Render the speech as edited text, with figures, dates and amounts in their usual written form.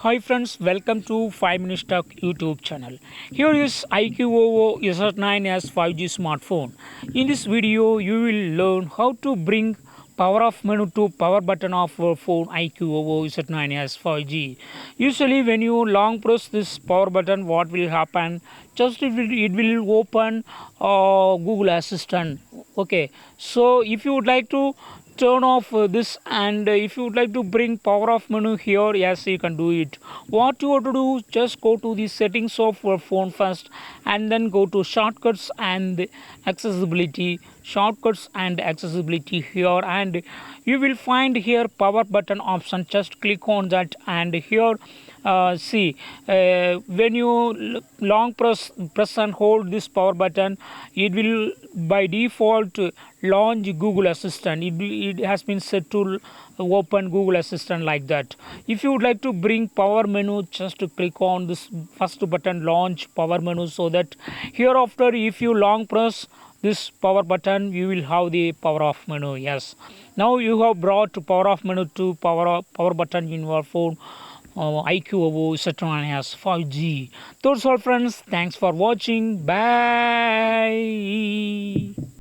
Hi friends, welcome to 5 Minutes Talk YouTube channel. Here is iQOO Z9s 5G smartphone. In this video, you will learn how to bring power off menu to power button of your phone iQOO Z9s 5G. Usually when you long press this power button, what will happen? Just it will open Google Assistant. Okay, so if you would like to turn off this, and if you would like to bring power off menu here, yes, you can do it. What you have to do, just go to the settings of your phone first, and then go to shortcuts and accessibility. Here, and you will find here power button option. Just click on that, and here see, when you long press and hold this power button, it will by default launch Google Assistant. It has been set to open Google Assistant like that. If you would like to bring power menu, just to click on this first button, launch power menu, so that hereafter if you long press this power button, you will have the power off menu. Yes, now you have brought power off menu to power button in your phone iQOO Z9s 5G. That's all friends, thanks for watching, bye.